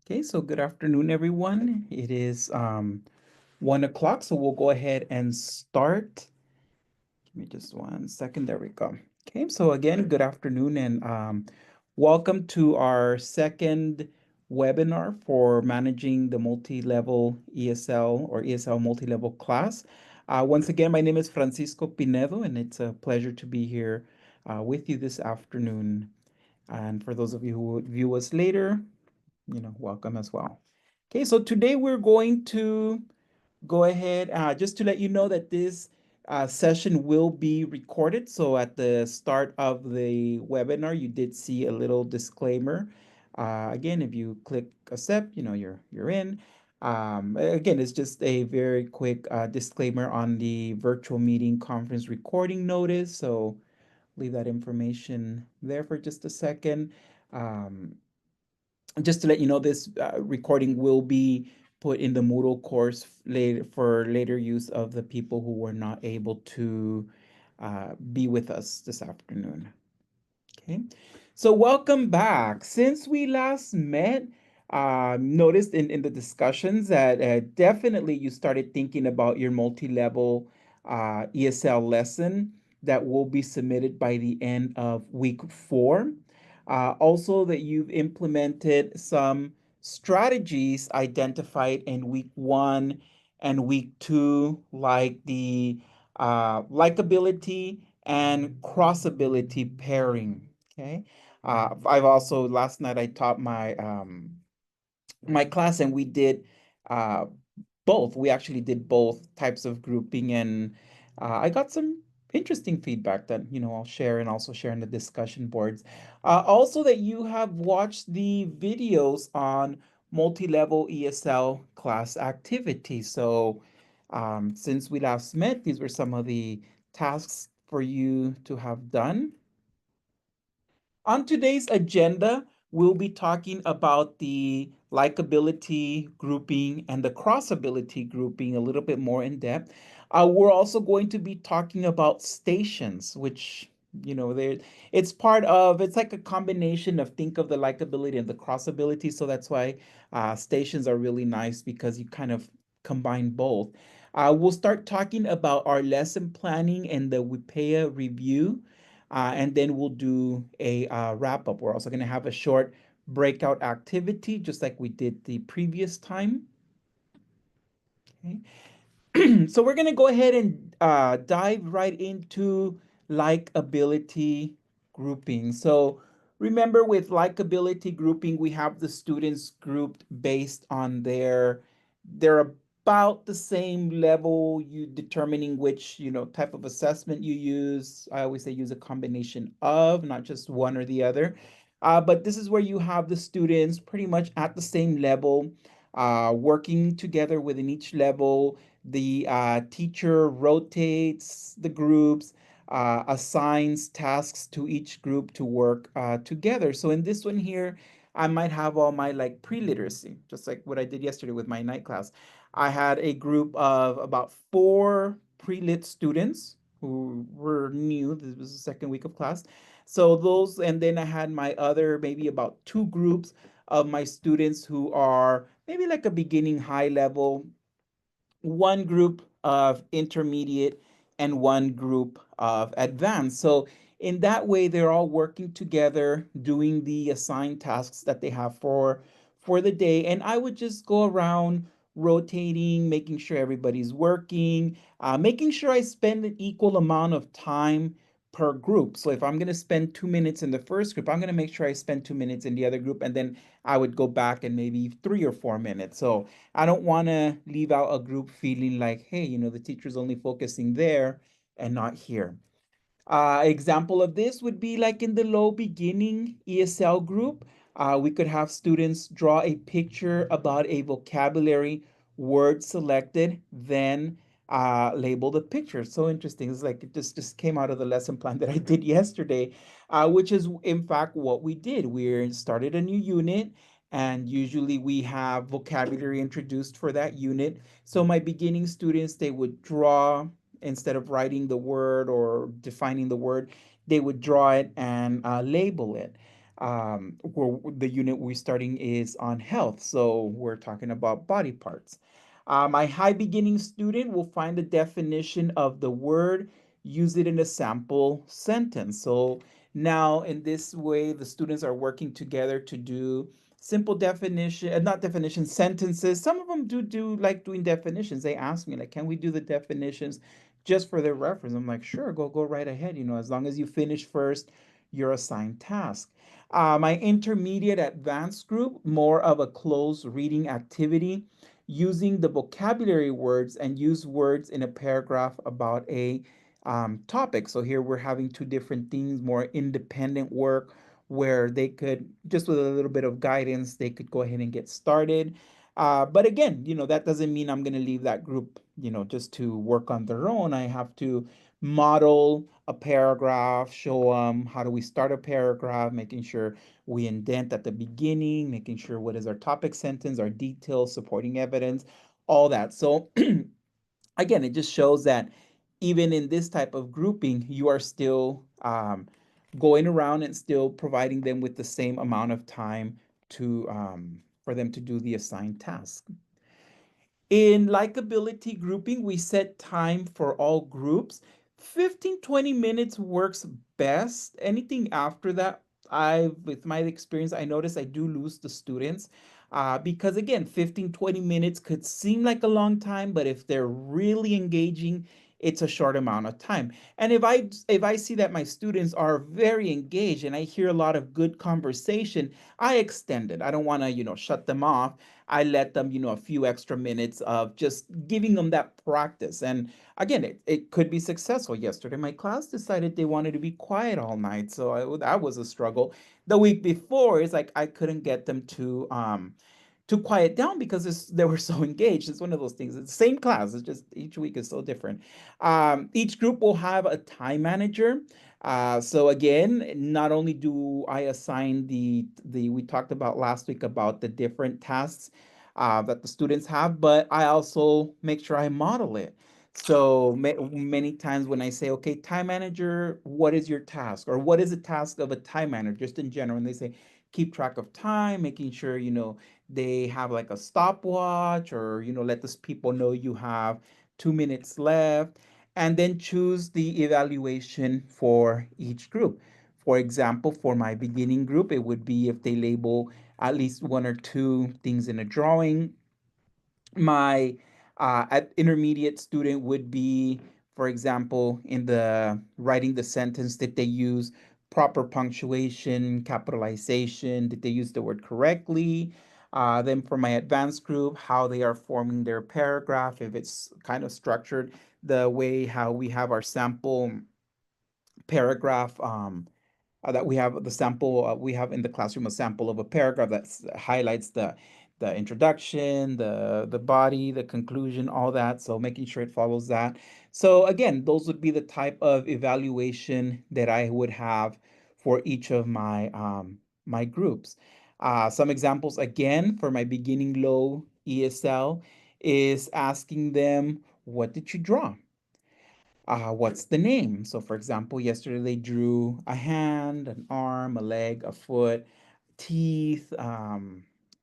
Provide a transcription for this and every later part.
Okay, so good afternoon, everyone. It is 1 o'clock, so we'll go ahead and start. Give me just 1 second. There we go. Okay, so again, good afternoon and welcome to our second webinar for managing the multi-level ESL or ESL multi-level class. Once again, my name is Francisco Pinedo, and it's a pleasure to be here with you this afternoon. And for those of you who would view us later, welcome as well. Okay, so today we're going to go ahead, just to let you know that this session will be recorded. So at the start of the webinar, you did see a little disclaimer. Again, if you click accept, you're in. Again, it's just a very quick disclaimer on the virtual meeting conference recording notice. So leave that information there for just a second. Um, just to let you know, this recording will be put in the Moodle course later for later use of the people who were not able to be with us this afternoon. Okay, so welcome back. Since we last met, noticed in the discussions that definitely you started thinking about your multi-level ESL lesson that will be submitted by the end of week 4. Also, that you've implemented some strategies identified in week 1 and week 2, like the likability and crossability pairing. Okay. I've also last night I taught my class and we did uh, both. We actually did both types of grouping, and I got some interesting feedback that I'll share and also share in the discussion boards. Also, that you have watched the videos on multi-level ESL class activities. So since we last met, these were some of the tasks for you to have done. On today's agenda, we'll be talking about the likability grouping and the crossability grouping a little bit more in depth. We're also going to be talking about stations, which there it's like a combination of think of the likability and the crossability. So that's why stations are really nice because you kind of combine both. We'll start talking about our lesson planning and the WIPEA review. And then we'll do a wrap up. We're also going to have a short breakout activity, just like we did the previous time. Okay. So we're going to go ahead and dive right into likability grouping. So remember, with likability grouping, we have the students grouped based on they're about the same level, you determining which type of assessment you use. I always say use a combination of, not just one or the other. But this is where you have the students pretty much at the same level, working together within each level. The teacher rotates the groups, assigns tasks to each group to work together. So in this one here, I might have all my like pre-literacy, just like what I did yesterday with my night class. I had a group of about 4 pre-lit students who were new. This was the second week of class. So those, and then I had my other maybe about 2 groups of my students who are maybe like a beginning high level, one group of intermediate, and one group of advanced. So in that way, they're all working together, doing the assigned tasks that they have for the day. And I would just go around rotating, making sure everybody's working, making sure I spend an equal amount of time per group. So if I'm going to spend 2 minutes in the first group, I'm going to make sure I spend 2 minutes in the other group, and then I would go back and maybe 3 or 4 minutes. So I don't want to leave out a group feeling like, hey, the teacher's only focusing there and not here. Example of this would be like in the low beginning ESL group. We could have students draw a picture about a vocabulary word selected, then label the picture. So interesting. It's like it just came out of the lesson plan that I did yesterday, which is in fact what we did. We started a new unit, and usually we have vocabulary introduced for that unit. So my beginning students, they would draw, instead of writing the word or defining the word, they would draw it and label it. The unit we're starting is on health, so we're talking about body parts. My high beginning student will find the definition of the word, use it in a sample sentence. So now in this way, the students are working together to do simple definition, not definition, sentences. Some of them do like doing definitions. They ask me like, can we do the definitions just for their reference? I'm like, sure, go right ahead. As long as you finish first your assigned task. My intermediate advanced group, more of a close reading activity, using the vocabulary words and use words in a paragraph about a topic. So here we're having two different things, more independent work where they could, just with a little bit of guidance, they could go ahead and get started. But again, that doesn't mean I'm going to leave that group, just to work on their own. I have to model a paragraph, show them how do we start a paragraph, making sure we indent at the beginning, making sure what is our topic sentence, our details, supporting evidence, all that. So again, it just shows that even in this type of grouping, you are still going around and still providing them with the same amount of time to for them to do the assigned task. In likability grouping, we set time for all groups. 15-20 minutes works best. Anything after that, with my experience, I notice I do lose the students. Because again, 15-20 minutes could seem like a long time, but if they're really engaging, it's a short amount of time. And if I see that my students are very engaged and I hear a lot of good conversation, I extend it. I don't want to, shut them off. I let them, a few extra minutes of just giving them that practice. And again, it could be successful. Yesterday, my class decided they wanted to be quiet all night. So that was a struggle. The week before, it's like I couldn't get them to quiet down because they were so engaged. It's one of those things. It's the same class. It's just each week is so different. Each group will have a time manager. So again, not only do I assign the we talked about last week about the different tasks that the students have, but I also make sure I model it. So many times when I say, okay, time manager, what is your task? Or what is the task of a time manager, just in general? And they say, keep track of time, making sure, they have like a stopwatch or, let those people know you have 2 minutes left, and then choose the evaluation for each group. For example, for my beginning group, it would be if they label at least one or two things in a drawing. My intermediate student would be, for example, in the writing the sentence, did they use proper punctuation, capitalization? Did they use the word correctly? Then for my advanced group, how they are forming their paragraph, if it's kind of structured the way how we have our sample paragraph, that we have the sample, we have in the classroom a sample of a paragraph that highlights the introduction, the body, the conclusion, all that. So making sure it follows that. So again, those would be the type of evaluation that I would have for each of my groups. Some examples again for my beginning low ESL is asking them, what did you draw? What's the name? So, for example, yesterday they drew a hand, an arm, a leg, a foot, teeth, what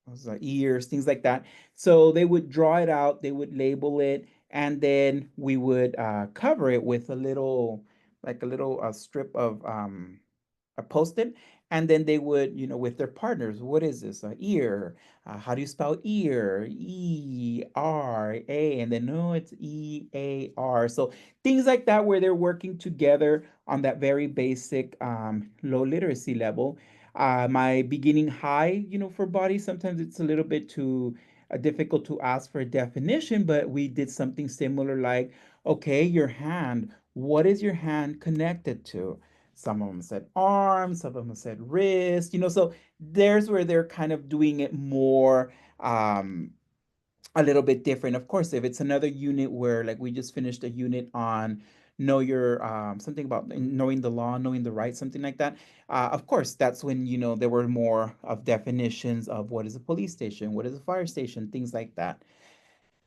was that, ears, things like that. So they would draw it out, they would label it, and then we would cover it with like a little strip of a post-it, and then they would, with their partners, what is this? Ear. How do you spell ear? E-R-A, and then no, it's E-A-R. So things like that, where they're working together on that very basic low literacy level. My beginning high, for body, sometimes it's a little bit too difficult to ask for a definition, but we did something similar like, okay, your hand, what is your hand connected to? Some of them said arms, some of them said wrist, so there's where they're kind of doing it more a little bit different. Of course, if it's another unit where like we just finished a unit on know your something about knowing the law, knowing the right, something like that. Of course, that's when there were more of definitions of what is a police station, what is a fire station, things like that.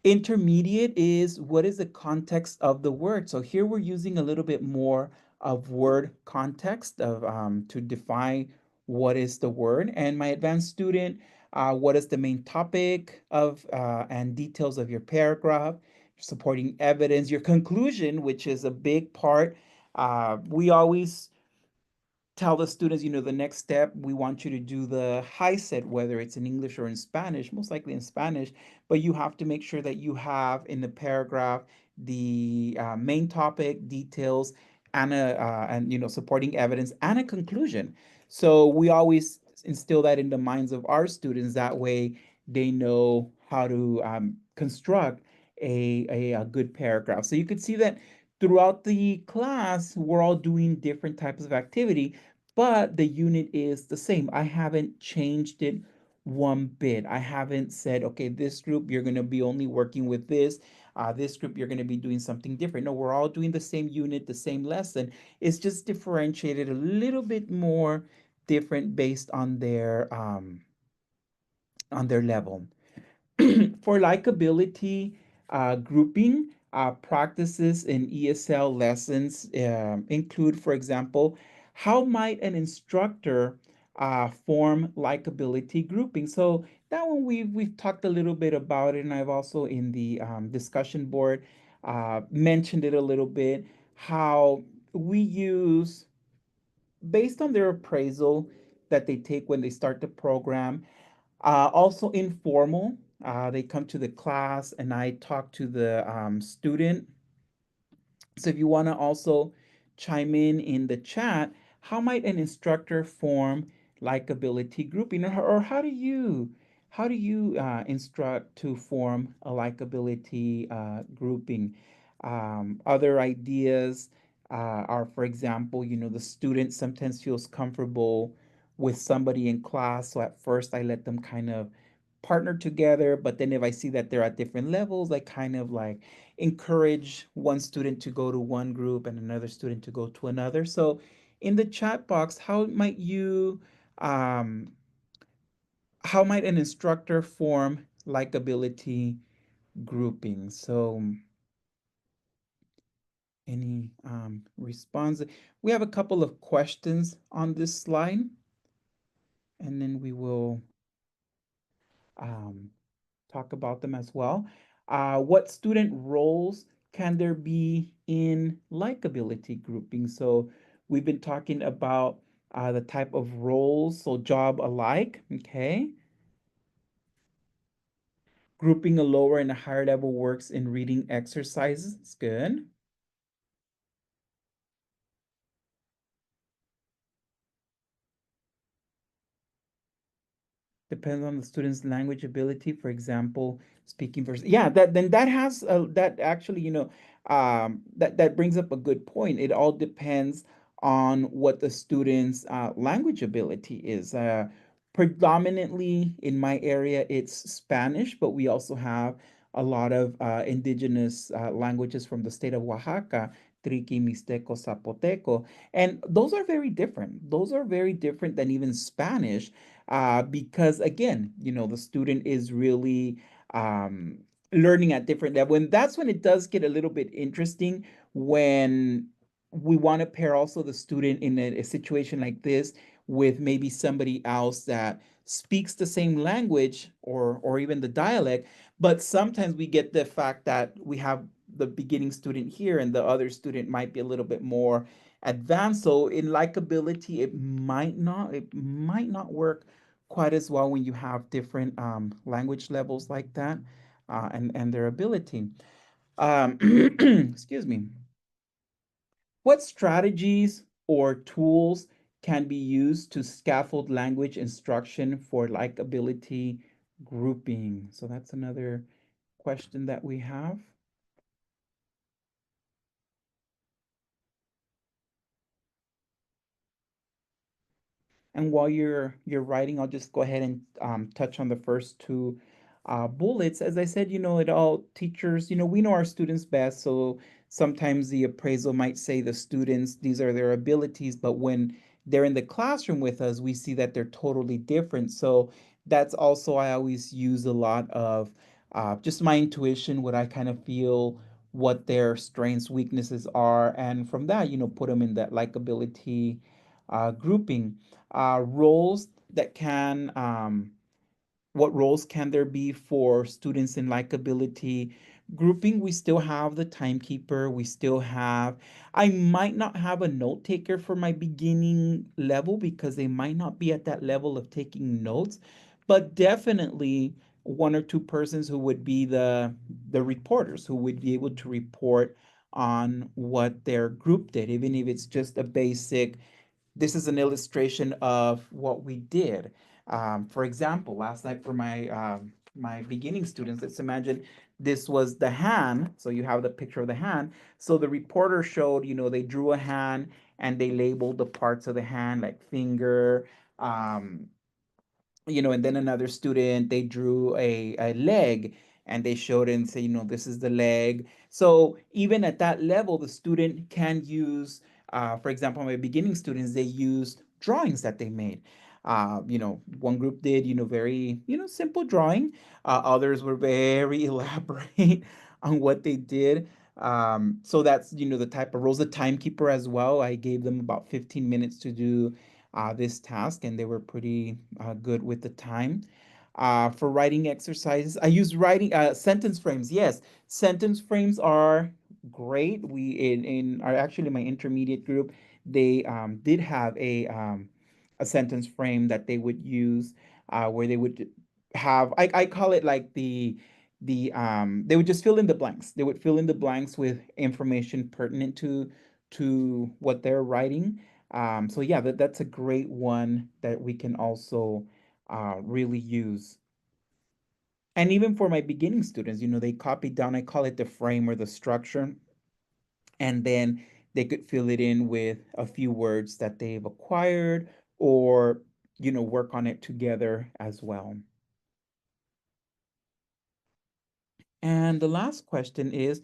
Intermediate is what is the context of the word. So here we're using a little bit more of word context of to define what is the word, and my advanced student, what is the main topic of and details of your paragraph, supporting evidence, your conclusion, which is a big part. We always tell the students, the next step, we want you to do the high set, whether it's in English or in Spanish, most likely in Spanish, but you have to make sure that you have in the paragraph the main topic, details, and supporting evidence and a conclusion. So we always instill that in the minds of our students. That way, they know how to construct a good paragraph. So you could see that throughout the class, we're all doing different types of activity, but the unit is the same. I haven't changed it one bit. I haven't said, okay, this group, you're going to be only working with this. This group, you're going to be doing something different. No, we're all doing the same unit, the same lesson. It's just differentiated a little bit more different based on their level. For likability grouping, practices in ESL lessons include, for example, how might an instructor form likability grouping? So that one we've talked a little bit about it, and I've also in the discussion board mentioned it a little bit. How we use based on their appraisal that they take when they start the program, also informal. They come to the class and I talk to the student. So if you want to also chime in the chat, how might an instructor form likability grouping, or how do you instruct to form a likability grouping? Other ideas are, for example, the student sometimes feels comfortable with somebody in class. So at first, I let them kind of partner together, but then if I see that they're at different levels, I kind of like encourage one student to go to one group and another student to go to another. So in the chat box, um, how might an instructor form likability grouping? So any response? We have a couple of questions on this slide, and then we will um, talk about them as well. What student roles can there be in likability grouping? So we've been talking about the type of roles, so job alike, okay? Grouping a lower and a higher level works in reading exercises, it's good. Depends on the student's language ability, for example, speaking versus, yeah, that has that actually, that brings up a good point. It all depends on what the student's language ability is. Predominantly in my area it's Spanish, but we also have a lot of indigenous languages from the state of Oaxaca, Triqui, Mixteco, Zapoteco, and those are very different than even Spanish, because again, the student is really um, learning at different level, and that's when it does get a little bit interesting when we want to pair also the student in a situation like this with maybe somebody else that speaks the same language or even the dialect, but sometimes we get the fact that we have the beginning student here and the other student might be a little bit more advanced. So in likability, it might not work quite as well when you have different language levels like that, and their ability. Excuse me. What strategies or tools can be used to scaffold language instruction for likability grouping? So that's another question that we have. And while you're writing, I'll just go ahead and touch on the first two bullets. As I said, it all teachers, we know our students best. So sometimes the appraisal might say the students, these are their abilities, but when they're in the classroom with us, we see that they're totally different. So that's also, I always use a lot of just my intuition, what I kind of feel, what their strengths, weaknesses are, and from that, put them in that likability grouping. Roles that can what roles can there be for students in likability grouping? We still have the timekeeper, we still have, I might not have a note taker for my beginning level because they might not be at that level of taking notes, but definitely one or two persons who would be the reporters who would be able to report on what their group did, even if it's just a basic, this is an illustration of what we did. For example, last night for my beginning students, let's imagine this was the hand. So you have the picture of the hand. So the reporter showed, they drew a hand and they labeled the parts of the hand like finger, um, and then another student, they drew a leg and they showed it and say, this is the leg. So even at that level, the student can use, for example, my beginning students, they used drawings that they made. One group did, very, simple drawing. Others were very elaborate on what they did. So that's, the type of roles. The timekeeper as well. I gave them about 15 minutes to do this task, and they were pretty good with the time. For writing exercises, I use writing sentence frames. Yes, sentence frames are great. We in our actually my intermediate group, they did have a sentence frame that they would use where they would have, I call it like they would just fill in the blanks. They would fill in the blanks with information pertinent to what they're writing. So yeah, that's a great one that we can also really use. And even for my beginning students, they copy down, I call it the frame or the structure, and then they could fill it in with a few words that they've acquired or, work on it together as well. And the last question is,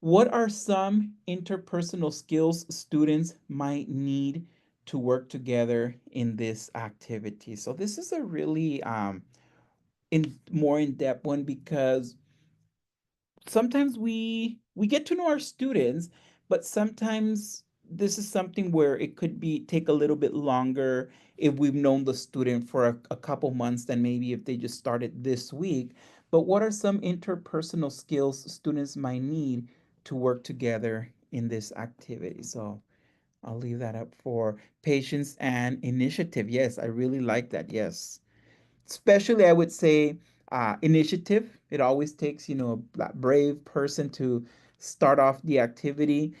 what are some interpersonal skills students might need to work together in this activity? So this is a really in more in-depth one because sometimes we get to know our students, but sometimes this is something where it could be take a little bit longer if we've known the student for a couple months than maybe if they just started this week. But what are some interpersonal skills students might need to work together in this activity? So I'll leave that up for patience and initiative. Yes, I really like that. Yes, especially I would say initiative. It always takes that brave person to start off the activity.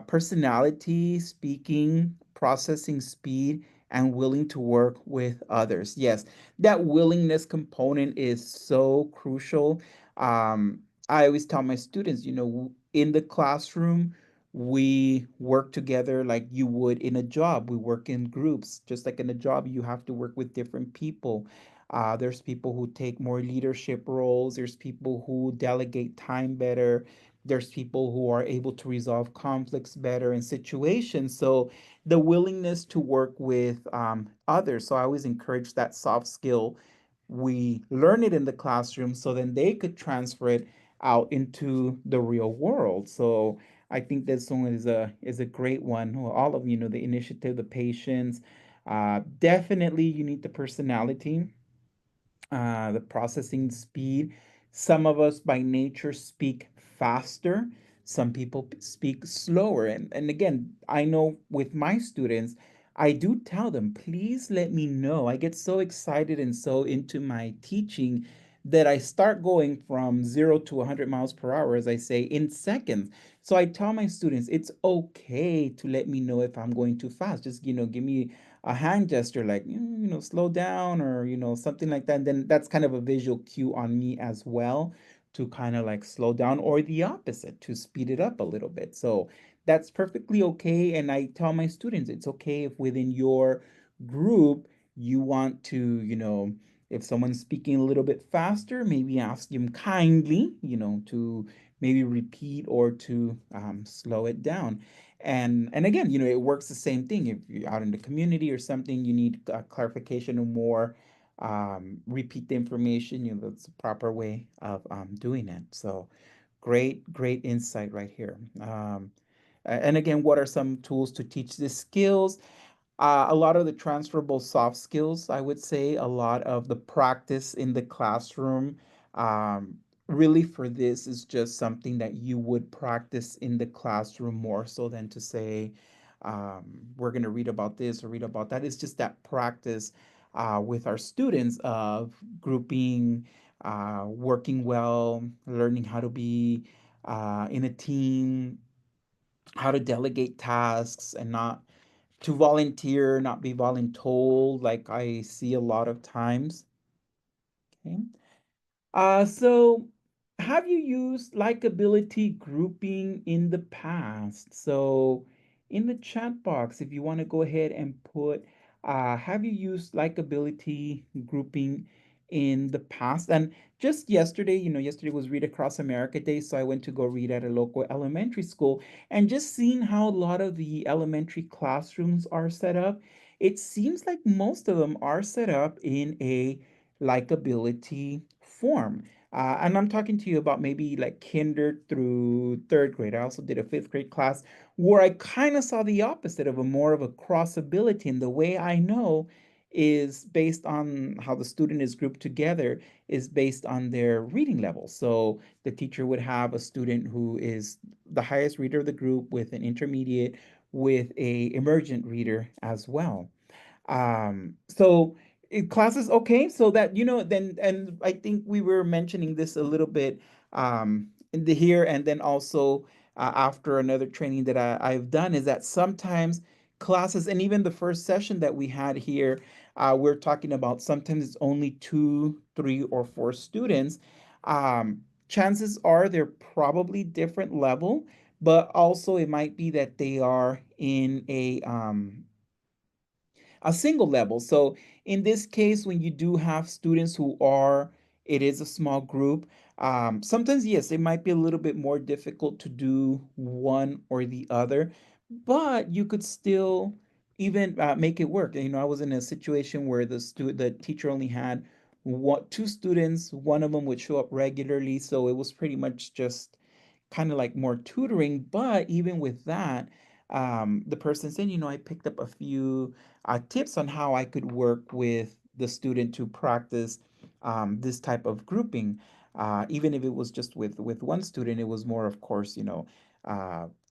Personality, speaking, processing speed, and willing to work with others. Yes, that willingness component is so crucial. I always tell my students, in the classroom we work together like you would in a job. We work in groups. Just like in a job, you have to work with different people. There's people who take more leadership roles. There's people who delegate time better. There's people who are able to resolve conflicts better in situations. So the willingness to work with others. So I always encourage that soft skill. We learn it in the classroom so then they could transfer it out into the real world. So I think this one is a great one. Well, all of the initiative, the patience. Definitely, you need the personality, the processing speed. Some of us by nature speak faster. Some people speak slower. And again, I know with my students, I do tell them, please let me know. I get so excited and so into my teaching that I start going from 0 to 100 miles per hour, as I say, in seconds. So I tell my students, it's okay to let me know if I'm going too fast. Just, give me a hand gesture like slow down or something like that, and then that's kind of a visual cue on me as well to kind of like slow down, or the opposite, to speed it up a little bit. So that's perfectly okay, and I tell my students it's okay if within your group you want to, if someone's speaking a little bit faster, maybe ask them kindly, to maybe repeat or to slow it down. And again, it works the same thing. If you're out in the community or something, you need clarification or more, repeat the information. That's the proper way of doing it. So great insight right here. And again, what are some tools to teach these skills? A lot of the transferable soft skills, I would say, a lot of the practice in the classroom. Um, Really, for this is just something that you would practice in the classroom more so than to say, we're going to read about this or read about that. It's just that practice with our students of grouping, working well, learning how to be in a team, how to delegate tasks and not to volunteer, not be voluntold, like I see a lot of times. Okay. So have you used likability grouping in the past? So in the chat box, if you want to go ahead and put, have you used likability grouping in the past? And just yesterday, yesterday was Read Across America Day, so I went to go read at a local elementary school and just seeing how a lot of the elementary classrooms are set up, it seems like most of them are set up in a likability form. And I'm talking to you about maybe like kinder through third grade. I also did a fifth grade class where I kind of saw the opposite of a more of a crossability. And the way I know is based on how the student is grouped together is based on their reading level. So the teacher would have a student who is the highest reader of the group with an intermediate with a emergent reader as well. So classes, okay, so that then, and I think we were mentioning this a little bit in the here, and then also after another training that I've done is that sometimes classes, and even the first session that we had here, we're talking about sometimes it's only two, three, or four students. Chances are they're probably different level, but also it might be that they are in a single level. So in this case, when you do have students who are, it is a small group. Sometimes, yes, it might be a little bit more difficult to do one or the other, but you could still even make it work. I was in a situation where the teacher only had two students. One of them would show up regularly, so it was pretty much just kind of like more tutoring. But even with that, the person said, I picked up a few tips on how I could work with the student to practice this type of grouping. Even if it was just with one student, it was more, of course,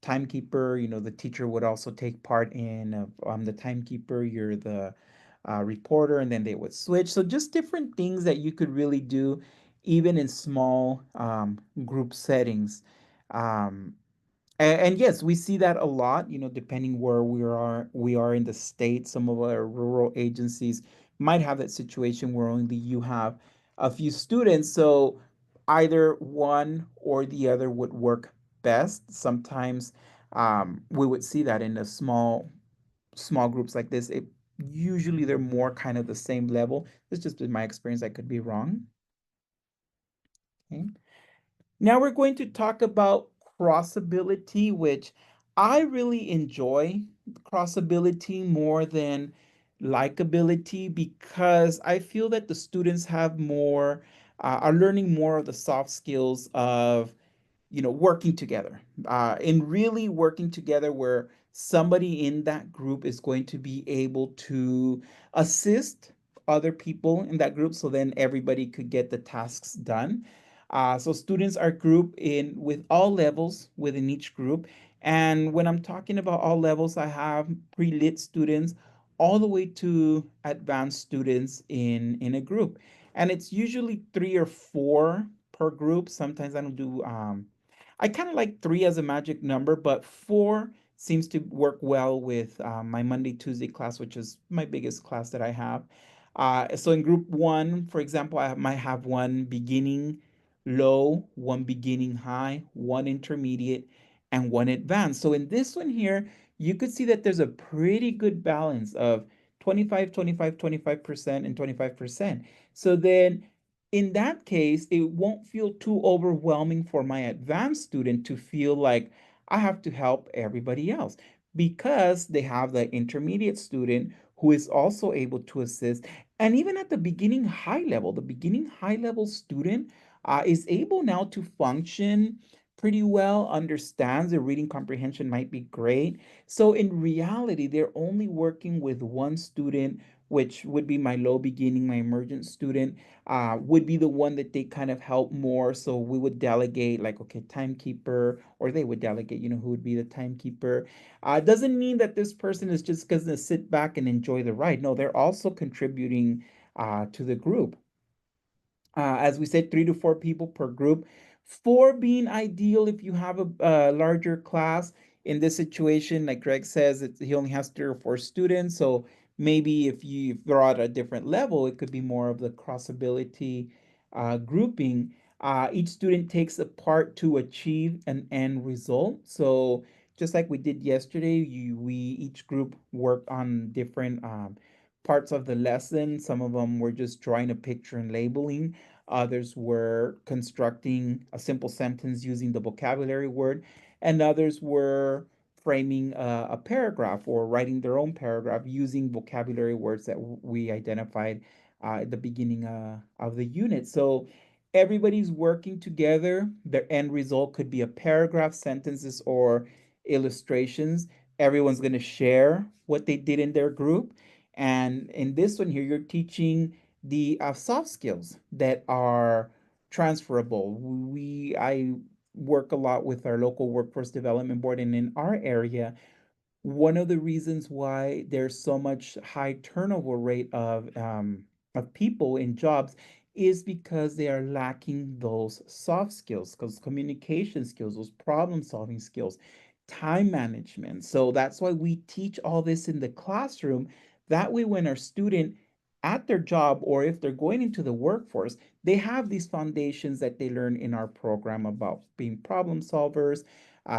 timekeeper. The teacher would also take part in. I'm the timekeeper. You're the reporter, and then they would switch. So just different things that you could really do, even in small group settings. Um, and yes, we see that a lot, depending where we are in the state. Some of our rural agencies might have that situation where only you have a few students. So either one or the other would work best. Sometimes we would see that in the small groups like this. Usually they're more kind of the same level. It's just been my experience. I could be wrong. Okay. Now we're going to talk about crossability, which I really enjoy crossability more than likability because I feel that the students have more, are learning more of the soft skills of working together, and really working together where somebody in that group is going to be able to assist other people in that group so then everybody could get the tasks done. So students are grouped in with all levels within each group. And when I'm talking about all levels, I have pre-lit students all the way to advanced students in a group. And it's usually three or four per group. Sometimes I don't do I kind of like three as a magic number, but four seems to work well with my Monday, Tuesday class, which is my biggest class that I have. So in group one, for example, I might have one beginning low, one beginning high, one intermediate, and one advanced. So in this one here, you could see that there's a pretty good balance of 25, 25, 25%, and 25%. So then in that case, it won't feel too overwhelming for my advanced student to feel like I have to help everybody else because they have the intermediate student who is also able to assist. And even at the beginning high level student is able now to function pretty well, understands, their reading comprehension might be great. So in reality, they're only working with one student, which would be my low beginning, my emergent student, would be the one that they kind of help more. So we would delegate, like, okay, timekeeper, or they would delegate, who would be the timekeeper. Doesn't mean that this person is just going to sit back and enjoy the ride. No, they're also contributing to the group. As we said, 3 to 4 people per group. Four being ideal if you have a larger class. In this situation, like Greg says, he only has 3 or 4 students. So maybe if they're at a different level, it could be more of the crossability grouping. Each student takes a part to achieve an end result. So just like we did yesterday, we each group worked on different parts of the lesson. Some of them were just drawing a picture and labeling. Others were constructing a simple sentence using the vocabulary word, and others were framing a paragraph or writing their own paragraph using vocabulary words that we identified at the beginning of the unit. So everybody's working together. Their end result could be a paragraph, sentences, or illustrations. Everyone's going to share what they did in their group. And in this one here, you're teaching the soft skills that are transferable. I work a lot with our local workforce development board, and in our area, one of the reasons why there's so much high turnover rate of people in jobs is because they are lacking those soft skills, because communication skills, those problem solving skills, time management. So that's why we teach all this in the classroom. That way, when our student at their job or if they're going into the workforce, they have these foundations that they learn in our program about being problem solvers,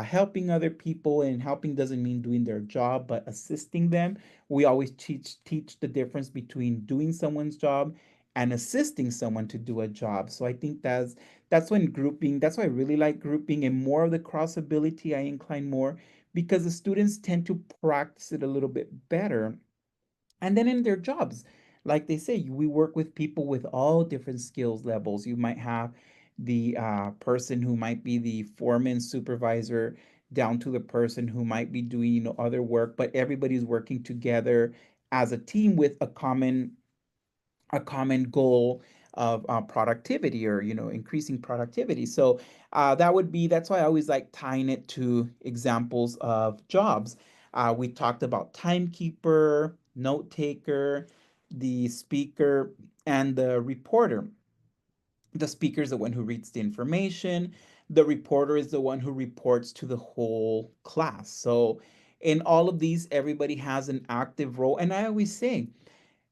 helping other people. And helping doesn't mean doing their job but assisting them. We always teach the difference between doing someone's job and assisting someone to do a job. So I think that's when grouping, that's why I really like grouping, and more of the cross ability I incline more, because the students tend to practice it a little bit better. And then in their jobs, like they say, we work with people with all different skills levels. You might have the person who might be the foreman supervisor, down to the person who might be doing other work, but everybody's working together as a team with a common goal of productivity, or increasing productivity. So that's why I always like tying it to examples of jobs. We talked about timekeeper, note taker, the speaker, and the reporter. The speaker is the one who reads the information. The reporter is the one who reports to the whole class. So in all of these, everybody has an active role. And I always say,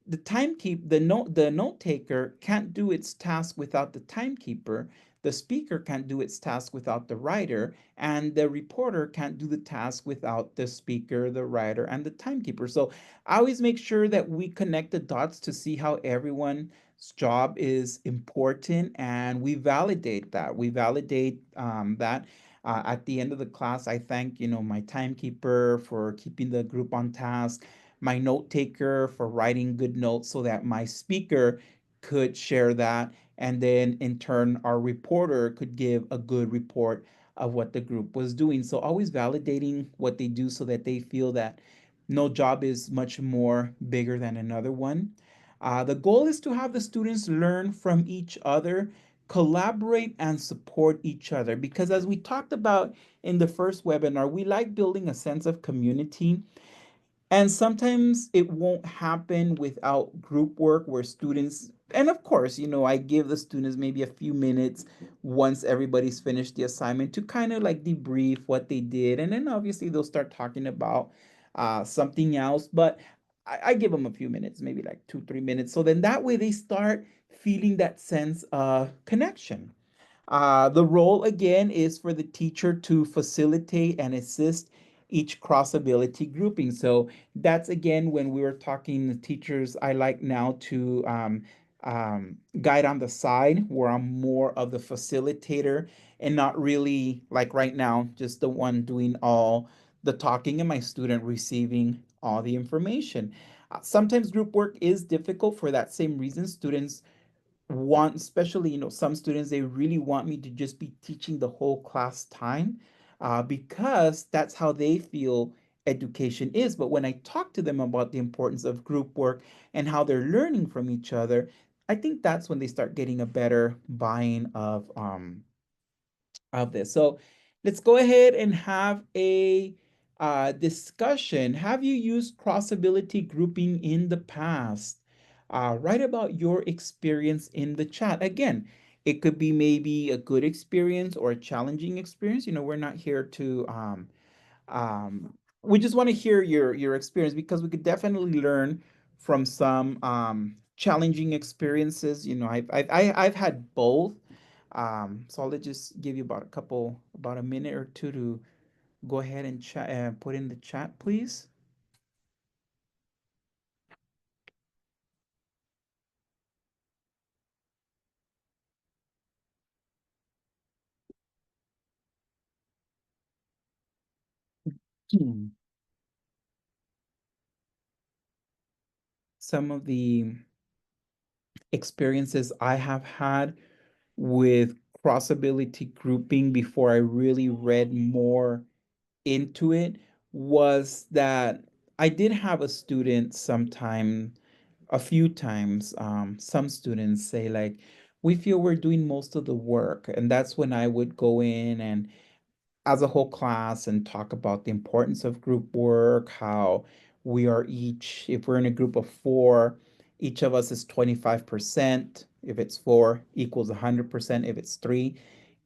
the note taker can't do its task without the timekeeper. The speaker can't do its task without the writer, and the reporter can't do the task without the speaker, the writer, and the timekeeper. So I always make sure that we connect the dots to see how everyone's job is important, and we validate that. We validate that. At the end of the class, I thank my timekeeper for keeping the group on task, my note taker for writing good notes so that my speaker could share that. And then in turn, our reporter could give a good report of what the group was doing. So always validating what they do so that they feel that no job is much more bigger than another one. The goal is to have the students learn from each other, collaborate, and support each other. Because as we talked about in the first webinar, we like building a sense of community, and sometimes it won't happen without group work where students, and of course, I give the students maybe a few minutes once everybody's finished the assignment to kind of like debrief what they did. And then obviously they'll start talking about something else. But I give them a few minutes, maybe like 2, 3 minutes. So then that way they start feeling that sense of connection. The role again is for the teacher to facilitate and assist each cross ability grouping. So that's again when we were talking the teachers, I like now to guide on the side where I'm more of the facilitator and not really like right now, just the one doing all the talking and my student receiving all the information. Sometimes group work is difficult for that same reason. Students want, especially, some students, they really want me to just be teaching the whole class time, because that's how they feel education is. But when I talk to them about the importance of group work and how they're learning from each other, I think that's when they start getting a better buy-in of this. So let's go ahead and have a discussion. Have you used cross-ability grouping in the past? Write about your experience in the chat. Again, it could be maybe a good experience or a challenging experience. We're not here to um, we just want to hear your experience, because we could definitely learn from some challenging experiences. I've had both. So I'll just give you about a minute or two to go ahead and chat, put in the chat, please. Hmm. Some of the experiences I have had with cross-ability grouping before I really read more into it was that I did have a few times, some students say, like, we feel we're doing most of the work. And that's when I would go in and as a whole class and talk about the importance of group work, how we are each, if we're in a group of four, each of us is 25%. If it's four, equals 100%. If it's three,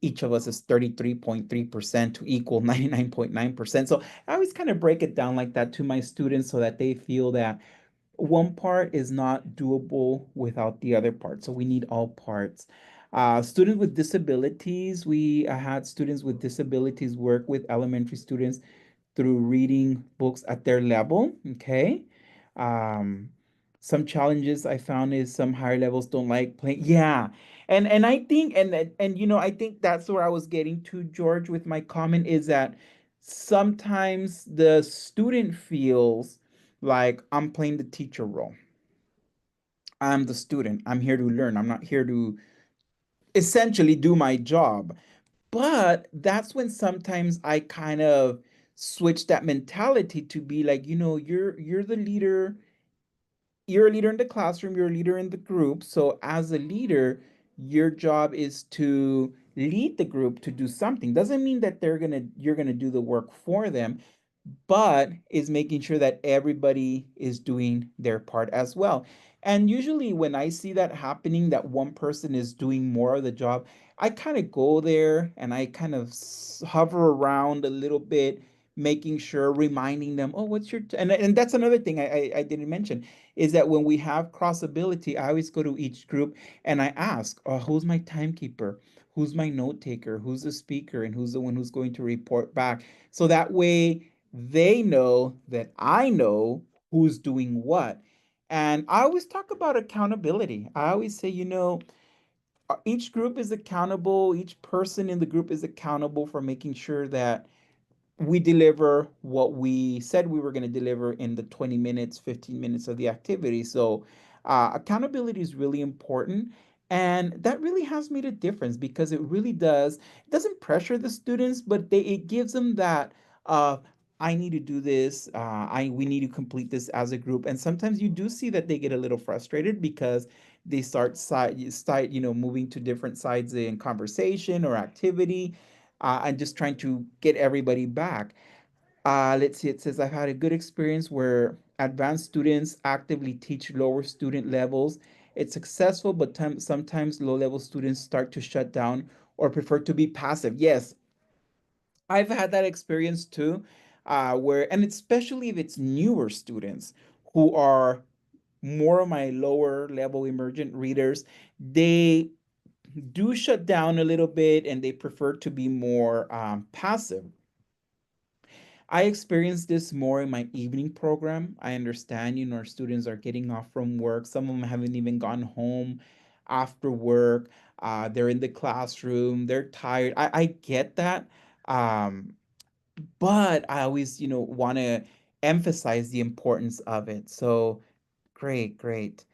each of us is 33.3% to equal 99.9%. So I always kind of break it down like that to my students so that they feel that one part is not doable without the other part. So we need all parts. Students with disabilities, we had students with disabilities work with elementary students through reading books at their level. Okay. Um, some challenges I found is some higher levels don't like playing. Yeah. And I think and I think that's where I was getting to, George, with my comment, is that sometimes the student feels like I'm playing the teacher role. I'm the student. I'm here to learn. I'm not here to essentially do my job. But that's when sometimes I kind of switch that mentality to be like, you're the leader. You're a leader in the classroom, you're a leader in the group. So as a leader, your job is to lead the group to do something. Doesn't mean that you're gonna do the work for them, but is making sure that everybody is doing their part as well. And usually, when I see that happening, that one person is doing more of the job, I kind of go there and I kind of hover around a little bit, making sure, reminding them, oh, what's your and that's another thing I didn't mention, is that when we have cross ability, I always go to each group and I ask, oh, who's my timekeeper? Who's my note taker? Who's the speaker? And who's the one who's going to report back? So that way they know that I know who's doing what. And I always talk about accountability. I always say, each group is accountable, each person in the group is accountable for making sure that we deliver what we said we were going to deliver in the 20 minutes, 15 minutes of the activity. So, accountability is really important. And that really has made a difference, because it doesn't pressure the students, but it gives them that, uh, I need to do this. We need to complete this as a group. And sometimes you do see that they get a little frustrated because they moving to different sides in conversation or activity, and just trying to get everybody back. Let's see, it says, I've had a good experience where advanced students actively teach lower student levels. It's successful, but sometimes low level students start to shut down or prefer to be passive. Yes, I've had that experience too, and especially if it's newer students who are more of my lower level emergent readers, they do shut down a little bit and they prefer to be more passive. I experienced this more in my evening program. I understand, our students are getting off from work. Some of them haven't even gone home after work. They're in the classroom. They're tired. I get that. Um, but I always, want to emphasize the importance of it. So great, great.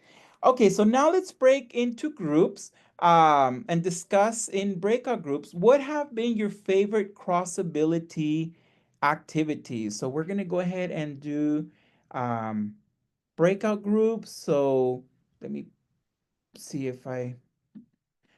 Okay, so now let's break into groups and discuss in breakout groups what have been your favorite crossability activities. So we're going to go ahead and do um, breakout groups. So let me see if I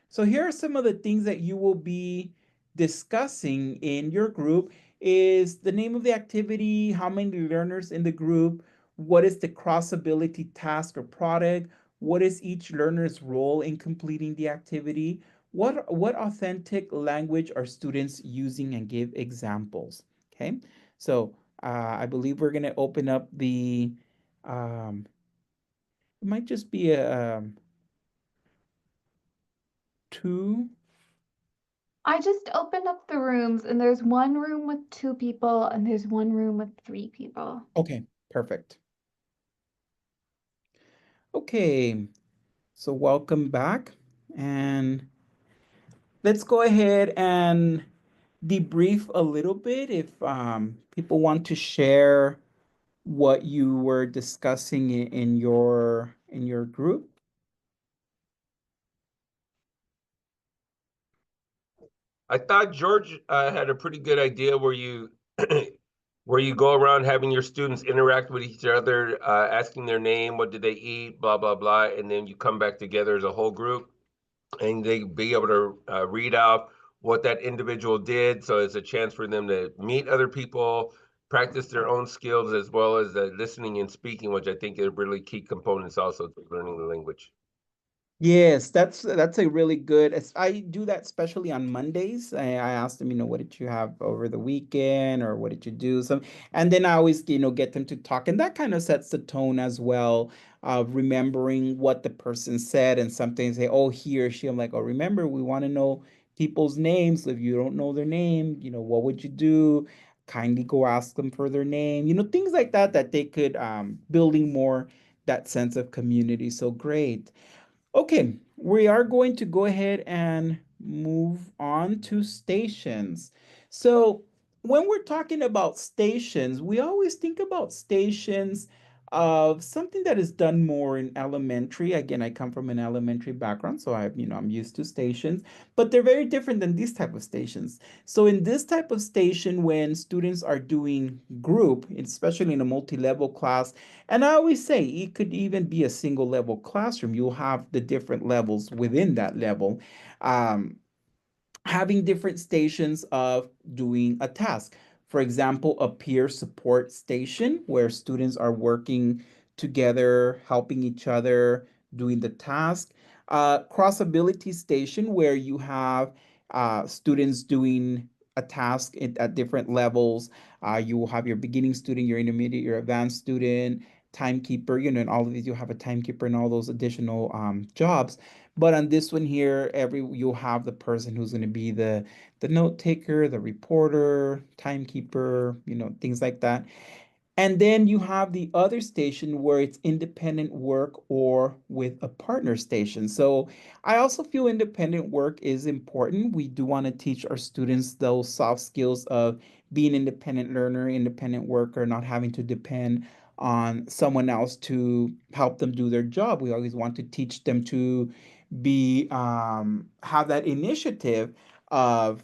so here are some of the things that you will be discussing in your group is the name of the activity, how many learners in the group, what is the crossability task or product, what is each learner's role in completing the activity, what authentic language are students using and give examples. Okay, so I believe we're going to open up the it might just be a two. I just opened up the rooms, and there's one room with two people, and there's one room with three people. Okay, perfect. Okay, so welcome back. And let's go ahead and debrief a little bit if people want to share what you were discussing in your group. I thought George had a pretty good idea where you where you go around having your students interact with each other, asking their name, what did they eat, blah blah blah, and then you come back together as a whole group, and they be able to read out what that individual did. So it's a chance for them to meet other people, practice their own skills, as well as listening and speaking, which I think are really key components also to learning the language. Yes, that's a really good. I do that especially on Mondays. I ask them, what did you have over the weekend, or what did you do? Some, and then I always, get them to talk, and that kind of sets the tone as well. Remembering what the person said, and something say, oh, he or she. I'm like, oh, remember, we want to know people's names. So if you don't know their name, what would you do? Kindly go ask them for their name. Things like that that they could building more that sense of community. So great. Okay, we are going to go ahead and move on to stations. So, when we're talking about stations, we always think about stations of something that is done more in elementary. Again, I come from an elementary background, so I'm used to stations, but they're very different than these type of stations. So, in this type of station, when students are doing group, especially in a multi-level class, and I always say it could even be a single level classroom. You'll have the different levels within that level. Um, Having different stations of doing a task. For example, a peer support station where students are working together, helping each other, doing the task. Crossability station where you have students doing a task at different levels. You will have your beginning student, your intermediate, your advanced student, timekeeper, and all of these, you have a timekeeper and all those additional jobs. But on this one here, you'll have the person who's going to be the note taker, the reporter, timekeeper, things like that. And then you have the other station where it's independent work or with a partner station. So I also feel independent work is important. We do want to teach our students those soft skills of being independent learner, independent worker, not having to depend on someone else to help them do their job. We always want to teach them to be have that initiative of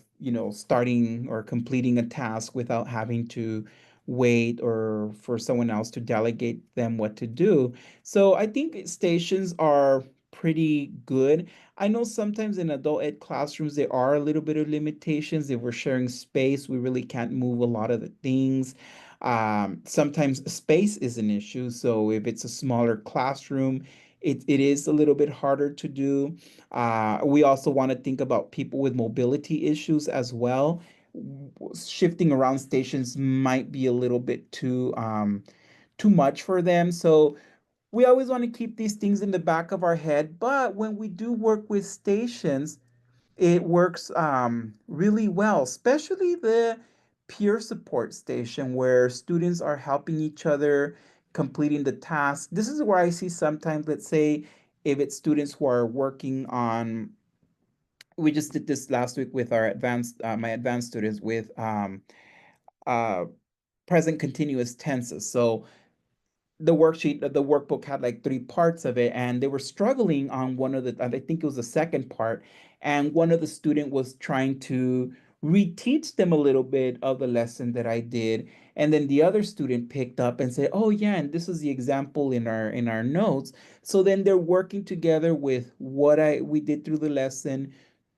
starting or completing a task without having to wait or for someone else to delegate them what to do. So I think stations are pretty good. I know sometimes in adult ed classrooms there are a little bit of limitations. If we're sharing space, we really can't move a lot of the things. Sometimes space is an issue. So if it's a smaller classroom, it is a little bit harder to do. We also want to think about people with mobility issues as well. Shifting around stations might be a little bit too much for them. So we always want to keep these things in the back of our head. But when we do work with stations, it works really well, especially the peer support station where students are helping each other completing the task. This is where I see sometimes, let's say, if it's students who are working on, we just did this last week with our my advanced students with uh, present continuous tenses. So the worksheet, the workbook had like three parts of it, and they were struggling on one of the, I think it was the second part, and one of the student was trying to reteach them a little bit of the lesson that I did, and then the other student picked up and said, "Oh yeah, and this is the example in our notes." So then they're working together with what I we did through the lesson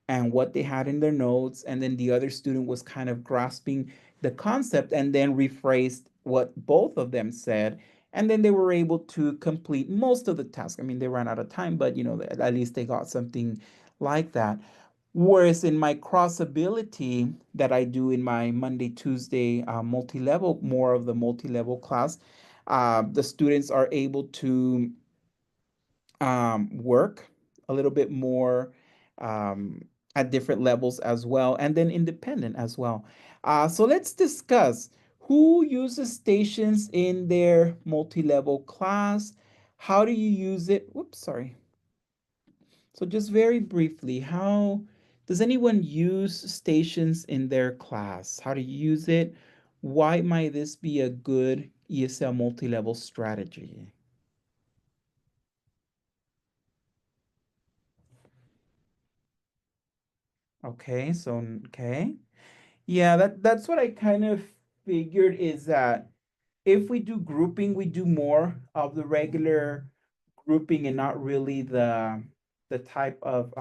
and what they had in their notes, and then the other student was kind of grasping the concept and then rephrased what both of them said, and then they were able to complete most of the task. I mean, they ran out of time, but at least they got something like that. Whereas in my cross ability that I do in my Monday, Tuesday multi-level, more of the multi-level class, the students are able to work a little bit more um, at different levels as well, and then independent as well. So let's discuss who uses stations in their multi-level class. How do you use it? Whoops, sorry. So just very briefly, how does anyone use stations in their class? How to use it? Why might this be a good ESL multi-level strategy? Okay, so okay. Yeah, that's what I kind of figured is that if we do grouping, we do more of the regular grouping and not really the type of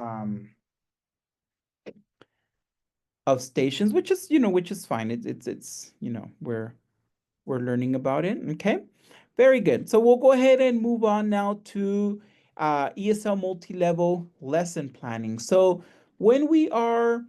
stations, which is, which is fine. It's, we're learning about it. Okay. Very good. So we'll go ahead and move on now to ESL multi-level lesson planning. So when we are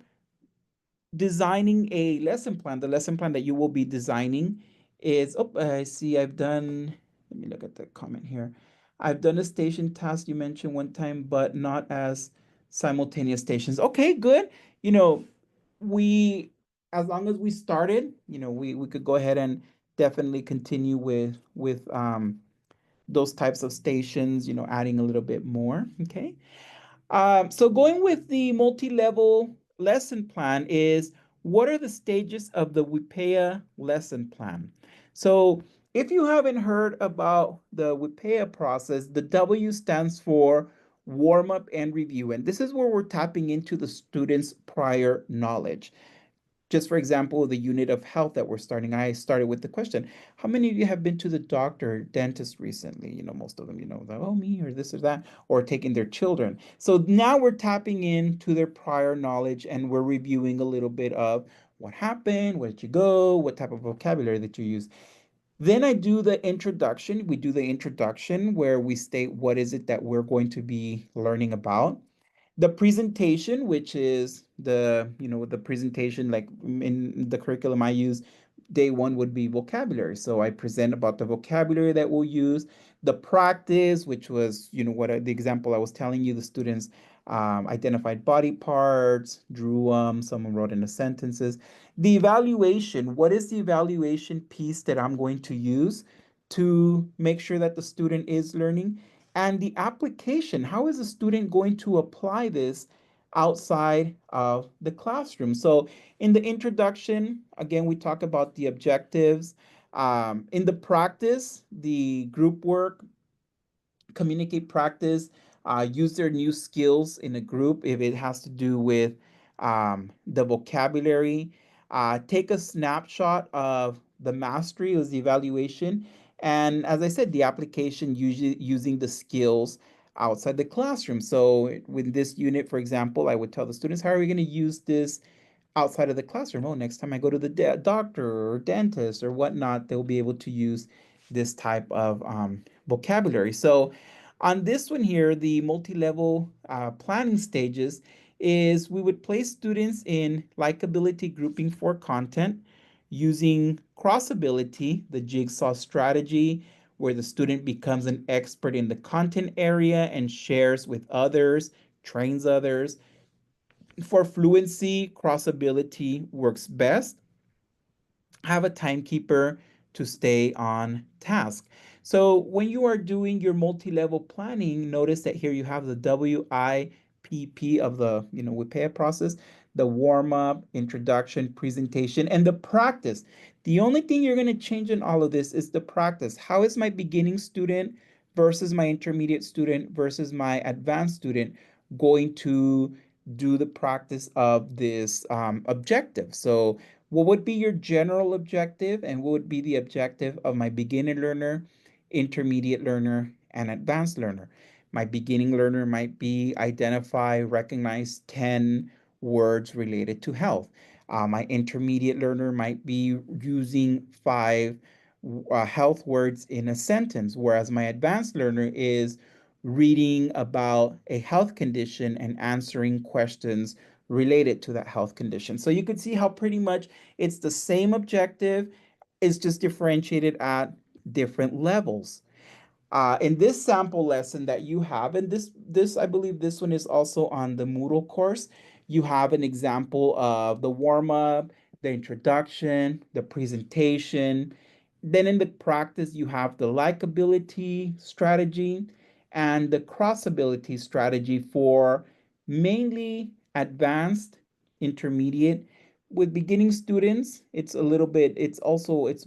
designing a lesson plan, the lesson plan that you will be designing is, oh, I see I've done, let me look at the comment here. I've done a station task you mentioned one time, but not as simultaneous stations. Okay, good. You know, we, as long as we started, we could go ahead and definitely continue with those types of stations, adding a little bit more. Okay. So going with the multi-level lesson plan is, what are the stages of the WIPEA lesson plan? So if you haven't heard about the WIPEA process, the W stands for warm up and review. And this is where we're tapping into the student's prior knowledge. Just for example, the unit of health that we're starting, I started with the question, how many of you have been to the doctor or dentist recently? Most of them, oh, me or this or that, or taking their children. So now we're tapping into their prior knowledge and we're reviewing a little bit of what happened, where did you go, what type of vocabulary that you use. Then I do the introduction. We do the introduction where we state what is it that we're going to be learning about. The presentation, which is the presentation, like in the curriculum I use, day one would be vocabulary. So I present about the vocabulary that we'll use. The practice, which was, the example I was telling you, the students identified body parts, drew them, someone wrote in the sentences. The evaluation, what is the evaluation piece that I'm going to use to make sure that the student is learning? And the application, how is a student going to apply this outside of the classroom? So in the introduction, again, we talk about the objectives. In the practice, the group work, communicate, practice, use their new skills in a group if it has to do with the vocabulary. Take a snapshot of the mastery was the evaluation. And as I said, the application usually using the skills outside the classroom. So with this unit, for example, I would tell the students, how are we going to use this outside of the classroom? Oh, next time I go to the doctor or dentist or whatnot, they'll be able to use this type of vocabulary. So on this one here, the multi-level planning stages is we would place students in likability grouping for content using crossability, the jigsaw strategy, where the student becomes an expert in the content area and shares with others, trains others. For fluency, crossability works best. Have a timekeeper to stay on task. So when you are doing your multi-level planning, notice that here you have the WIPP of the, WIPEA process, the warm-up, introduction, presentation, and the practice. The only thing you're going to change in all of this is the practice. How is my beginning student versus my intermediate student versus my advanced student going to do the practice of this objective? So, what would be your general objective, and what would be the objective of my beginner learner, intermediate learner, and advanced learner? My beginning learner might be identify, recognize 10 words related to health. My intermediate learner might be using five health words in a sentence, whereas my advanced learner is reading about a health condition and answering questions related to that health condition. So you could see how pretty much it's the same objective, it's just differentiated at different levels. In this sample lesson that you have, and this I believe this one is also on the Moodle course, you have an example of the warm up, the introduction, the presentation. Then in the practice, you have the likability strategy and the crossability strategy for mainly advanced, intermediate. With beginning students, it's a little bit, it's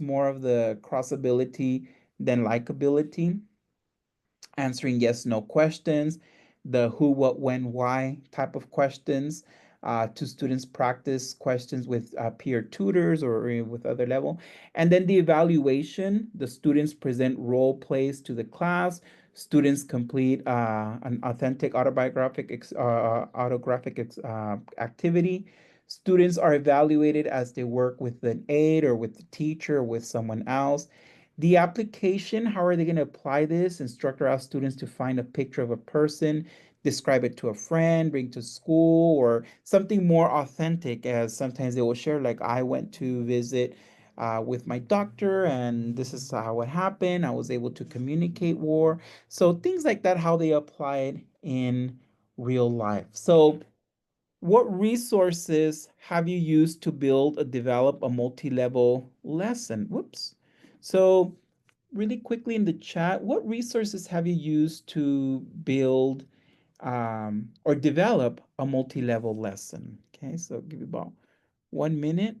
more of the crossability than likability, answering yes no questions, the who, what, when, why type of questions. To students practice questions with peer tutors or with other level. And then the evaluation, the students present role plays to the class. Students complete an authentic autographic activity. Students are evaluated as they work with an aide or with the teacher or with someone else. The application, how are they going to apply this? Instructor asks students to find a picture of a person, describe it to a friend, bring to school, or something more authentic, as sometimes they will share, like, I went to visit with my doctor, and this is how it happened. I was able to communicate more. So things like that, how they apply it in real life. So what resources have you used to build or develop a multi-level lesson? Whoops. So really quickly in the chat, what resources have you used to build or develop a multi-level lesson? Okay, so give you about 1 minute.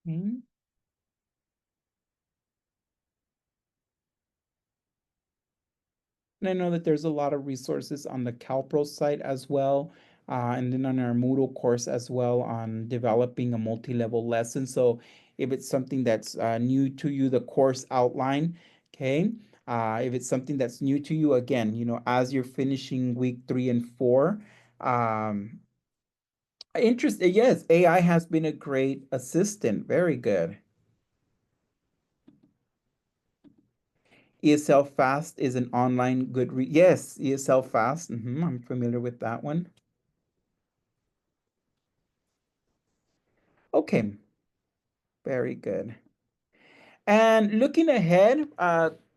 Okay. And I know that there's a lot of resources on the CalPro site as well, and then on our Moodle course as well on developing a multi-level lesson. So if it's something that's new to you, the course outline, okay? If it's something that's new to you, again, as you're finishing week 3 and 4, interesting. Yes, AI has been a great assistant. Very good. ESL Fast is an online good read. Yes, ESL Fast. I'm familiar with that one. Okay, very good. And looking ahead,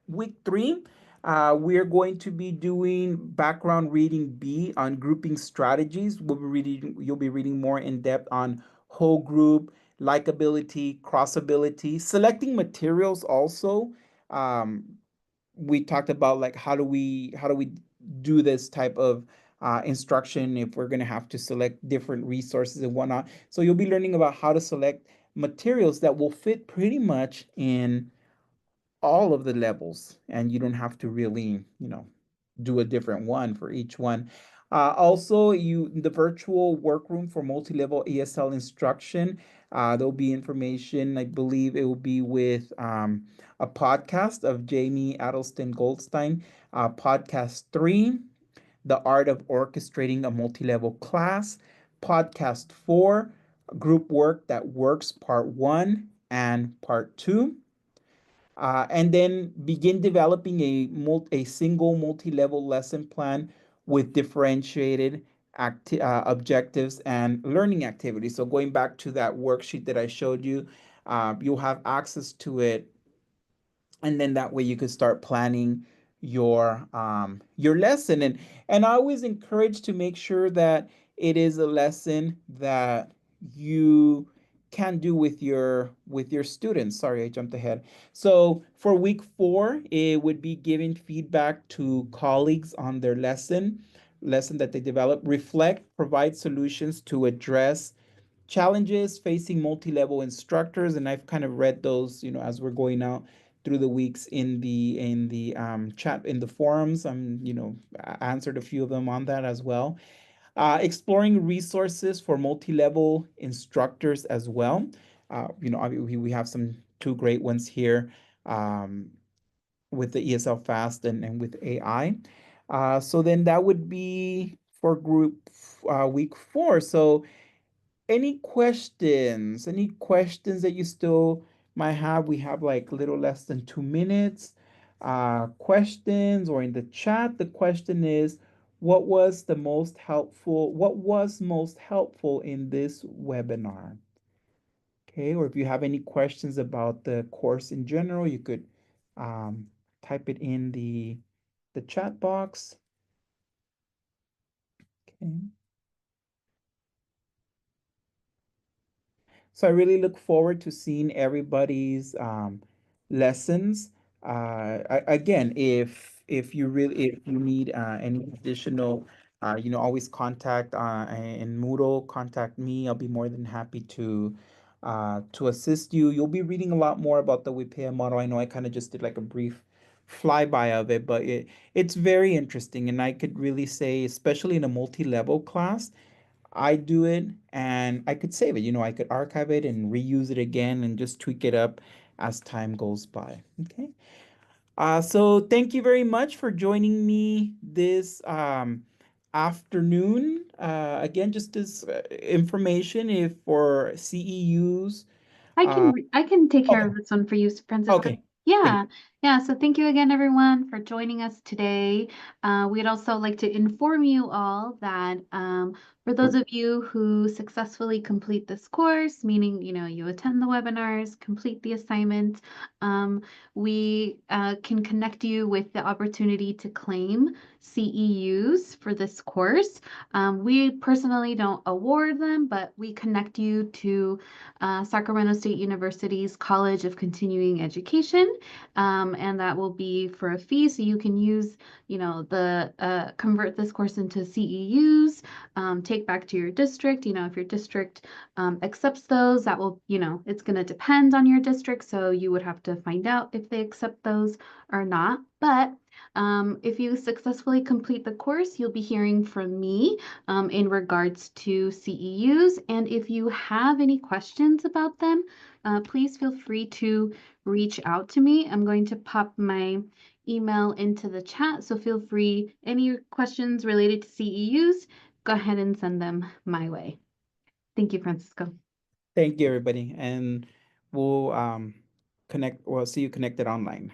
week 3, we're going to be doing background reading B on grouping strategies. You'll be reading more in depth on whole group, likability, crossability, selecting materials also. Um, we talked about like how do we do this type of instruction if we're going to have to select different resources and whatnot. So you'll be learning about how to select materials that will fit pretty much in all of the levels, and you don't have to really, do a different one for each one. Also, the virtual workroom for multi-level ESL instruction. There'll be information. I believe it will be with a podcast of Jamie Addleston Goldstein. Podcast 3, The Art of Orchestrating a Multi-Level Class. Podcast 4, Group Work That Works, Part 1 and Part 2. And then begin developing a single multi-level lesson plan with differentiated objectives and learning activities. So going back to that worksheet that I showed you, you'll have access to it, and then that way you could start planning your lesson. And I always encourage to make sure that it is a lesson that you can do with your students. Sorry, I jumped ahead. So for week 4, it would be giving feedback to colleagues on their lesson that they develop, reflect, provide solutions to address challenges facing multi-level instructors, and I've kind of read those, as we're going out through the weeks in the chat in the forums. Answered a few of them on that as well. Exploring resources for multi-level instructors as well. We have some two great ones here, um, with the ESL Fast and with AI. So then that would be for group week 4. So any questions? Any questions that you still might have? We have like a little less than 2 minutes. Questions or in the chat, the question is, what was most helpful in this webinar? Okay, or if you have any questions about the course in general, you could um, type it in the chat box. Okay. So I really look forward to seeing everybody's lessons. Again, if you need any additional, always contact in Moodle, contact me. I'll be more than happy to assist you. You'll be reading a lot more about the WIPEA model. I know I kind of just did like a brief flyby of it, but it's very interesting, and I could really say, especially in a multi-level class, I do it and I could save it. I could archive it and reuse it again and just tweak it up as time goes by. Okay. So thank you very much for joining me this afternoon. Again, just this information if for CEUs. Uh, I can take care okay. of this one for you, Francisco. Okay. Thank Yeah, yeah. So thank you again, everyone, for joining us today. We'd also like to inform you all that for those you. of you who successfully complete this course, meaning you attend the webinars, complete the assignments, we can connect you with the opportunity to claim CEUs for this course. We personally don't award them, but we connect you to Sacramento State University's College of Continuing Education, and that will be for a fee. So you can use, the convert this course into CEUs, take back to your district. If your district accepts those, that will, it's going to depend on your district. So you would have to find out if they accept those or not. But if you successfully complete the course, you'll be hearing from me in regards to CEUs. And if you have any questions about them, please feel free to reach out to me. I'm going to pop my email into the chat, so feel free. Any questions related to CEUs, go ahead and send them my way. Thank you, Francisco. Thank you, everybody, and we'll see you connected online.